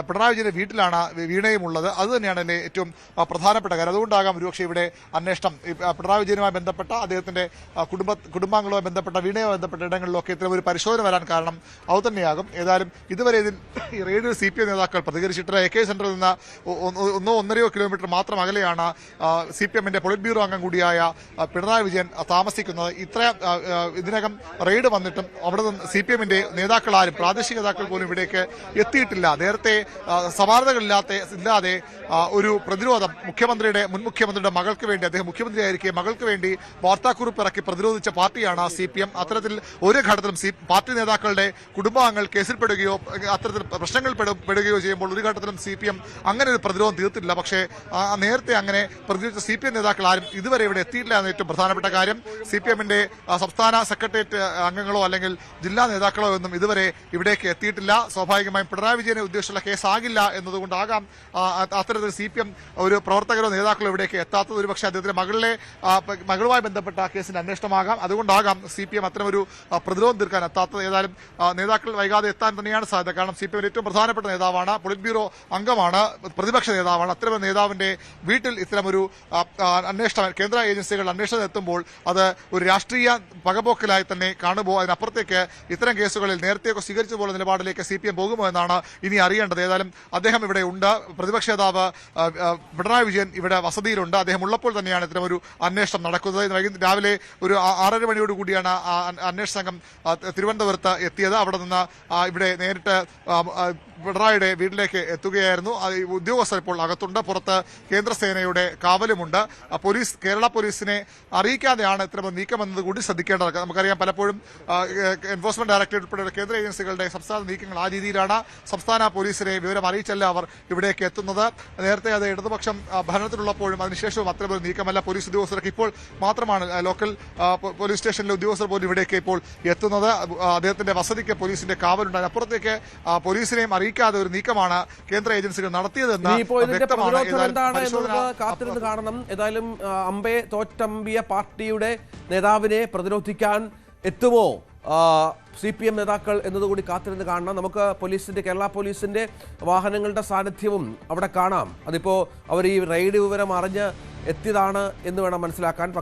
പിണറായി വിജയന്റെ വീട്ടിലാണ് വീണയും ഉള്ളത്. അത് തന്നെയാണ് അതിലെ ഏറ്റവും പ്രധാനപ്പെട്ട കാര്യം. അതുകൊണ്ടാകാം ഒരുപക്ഷെ ഇവിടെ അന്വേഷണം പിണറായി വിജയനുമായി ബന്ധപ്പെട്ട അദ്ദേഹത്തിന്റെ കുടുംബാംഗങ്ങളുമായി ബന്ധപ്പെട്ട വീണയുമായി ബന്ധപ്പെട്ട ഇടങ്ങളിലൊക്കെ ഇത്തരം ഒരു പരിശോധന വരാൻ കാരണം അതുതന്നെയാകും. ഏതായാലും ഇതുവരെ ഇതിൽ റെയ്ഡിൽ CPM നേതാക്കൾ പ്രതികരിച്ചിട്ട് AK സെന്ററിൽ നിന്ന് 1-1.5 കിലോമീറ്റർ മാത്രം അകലെയാണ് CPMന്റെ പൊളിറ്റ് ബ്യൂറോ അംഗം കൂടിയായ പിണറായി വിജയൻ താമസിക്കുന്നത്. ഇതിനകം റെയ്ഡ് വന്നിട്ടും അവിടെ നിന്ന് CPMന്റെ നേതാക്കളാരും പ്രാദേശിക നേതാക്കൾ പോലും ഇവിടേക്ക് എത്തിയിട്ടില്ല. നേരത്തെ സമാനതകളില്ലാതെ ഒരു പ്രതിരോധം മുൻ മുഖ്യമന്ത്രിയുടെ മകൾക്ക് വേണ്ടി, അദ്ദേഹം മുഖ്യമന്ത്രിയായിരിക്കെ മകൾക്ക് വേണ്ടി വാർത്താക്കുറിപ്പ് ഇറക്കി പ്രതിരോധിച്ച പാർട്ടിയാണ് CPM. അത്തരത്തിൽ ഒരു ഘട്ടത്തിലും പാർട്ടി നേതാക്കളുടെ കുടുംബാംഗങ്ങൾ കേസിൽപ്പെടുകയോ അത്തരത്തിൽ പ്രശ്നങ്ങൾ പെടുകയോ ചെയ്യുമ്പോൾ ഒരു ഘട്ടത്തിലും CPM അങ്ങനെ ഒരു പ്രതിരോധം തീർത്തിട്ടില്ല. പക്ഷേ നേരത്തെ അങ്ങനെ പ്രതിരോധിച്ച CPM നേതാക്കൾ ആരും ഇതുവരെ ഇവിടെ എത്തിയിട്ടില്ല എന്ന ഏറ്റവും പ്രധാനപ്പെട്ട കാര്യം. CPMന്റെ സംസ്ഥാന സെക്രട്ടേറിയറ്റ് അംഗങ്ങളോ അല്ലെങ്കിൽ ജില്ലാ നേതാക്കളോ ഒന്നും ഇതുവരെ ഇവിടേക്ക് എത്തിയിട്ടില്ല. സ്വാഭാവികമായും പിണറായി വിജയനെ ഉദ്ദേശിച്ചുള്ള കേസാകില്ല എന്നതുകൊണ്ടാകാം അത്തരത്തിൽ CPM ഒരു പ്രവർത്തകരോ നേതാക്കളോ ഇവിടേക്ക് എത്താത്തത്. ഒരുപക്ഷെ അദ്ദേഹത്തിന്റെ മകളുമായി ബന്ധപ്പെട്ട കേസിന്റെ അന്വേഷണമാകാം. അതുകൊണ്ടാകാം CPM അത്തരമൊരു പ്രതിരോധം തീർക്കാൻ എത്താത്തത്. ഏതായാലും നേതാക്കൾ വൈകാതെ എത്താൻ തന്നെയാണ് സാധ്യത. കാരണം CPM ഏറ്റവും പ്രധാനപ്പെട്ട നേതാവാണ്, പൊളിറ്റ് ബ്യൂറോ അംഗമാണ്, പ്രതിപക്ഷ നേതാവാണ്. അത്തരമൊരു നേതാവിന്റെ വീട്ടിൽ ഇത്തരമൊരു അന്വേഷണം, കേന്ദ്ര ഏജൻസികൾ അന്വേഷണം എത്തുമ്പോൾ അത് ഒരു രാഷ്ട്രീയ പകപോക്കലായി തന്നെ കാണുമ്പോൾ അതിനപ്പുറത്തേക്ക് ഇത്തരം കേസുകളിൽ നേരത്തെയൊക്കെ സ്വീകരിച്ചതുപോലെ നിലപാടിലേക്ക് CPM പോകുമോ എന്നാണ് ഇനി അറിയേണ്ടത്. ഏതായാലും അദ്ദേഹം ഇവിടെ ഉണ്ട്. പ്രതിപക്ഷ നേതാവ് പിണറായി വിജയൻ ഇവിടെ വസതിയിലുണ്ട്. അദ്ദേഹം ഉള്ളപ്പോൾ തന്നെയാണ് ഇത്തരമൊരു അന്വേഷണം നടക്കുന്നത്. രാവിലെ ഒരു 6:30 മണിയോടുകൂടിയാണ് അന്വേഷണ സംഘം തിരുവനന്തപുരത്ത് എത്തിയത്. അവിടെ നിന്ന് ഇവിടെ നേരിട്ട് പിണറായിയുടെ വീട്ടിലേക്ക് എത്തുകയായിരുന്നു. ഉദ്യോഗസ്ഥർ ഇപ്പോൾ അകത്തുണ്ട്. പുറത്ത് കേന്ദ്രസേനയുടെ കാവലുമുണ്ട്. കേരള പോലീസിനെ അറിയിക്കാതെയാണ് ഇത്തരം നീക്കമെന്നത് കൂടി ശ്രദ്ധിക്കേണ്ടത്. നമുക്കറിയാം, പലപ്പോഴും എൻഫോഴ്സ്മെന്റ് ഡയറക്ടറേറ്റ് ഉൾപ്പെടെയുള്ള കേന്ദ്ര ഏജൻസികളുടെ സംസ്ഥാന നീക്കങ്ങൾ ആ രീതിയിലാണ്. സംസ്ഥാന പോലീസിനെ വിവരം അറിയിച്ചല്ല അവർ ഇവിടേക്ക് എത്തുന്നത്. നേരത്തെ അത് ഇടതുപക്ഷം ഭരണത്തിലുള്ളപ്പോഴും അതിനുശേഷവും അത്തരമൊരു നീക്കമല്ല. പോലീസ് ഉദ്യോഗസ്ഥർക്ക് ഇപ്പോൾ മാത്രമാണ് ലോക്കൽ പോലീസ് സ്റ്റേഷനിലെ ഉദ്യോഗസ്ഥർ പോലും ഇവിടേക്ക് ഇപ്പോൾ എത്തുന്നത്. അദ്ദേഹത്തിന്റെ വസതിക്ക് പോലീസിന്റെ കാവലുണ്ട്. അതിനപ്പുറത്തേക്ക് പോലീസിനെയും അറിയിക്കാതെ ഒരു നീക്കമാണ് കേന്ദ്ര ഏജൻസികൾ നടത്തിയതെന്ന് കാത്തിരുന്ന് കാണണം. ഏതായാലും തോറ്റമ്പിയ പാർട്ടിയുടെ നേതാവിനെ പ്രതിരോധിക്കാൻ എത്തുമോ CPM നേതാക്കൾ എന്നതുകൂടി കാത്തിരുന്ന് കാണണം. നമുക്ക് കേരള പോലീസിന്റെ വാഹനങ്ങളുടെ സാന്നിധ്യവും അവിടെ കാണാം. അതിപ്പോ അവർ ഈ റെയ്ഡ് വിവരം അറിഞ്ഞ് എത്തിയതാണ് എന്ന് വേണം മനസ്സിലാക്കാൻ.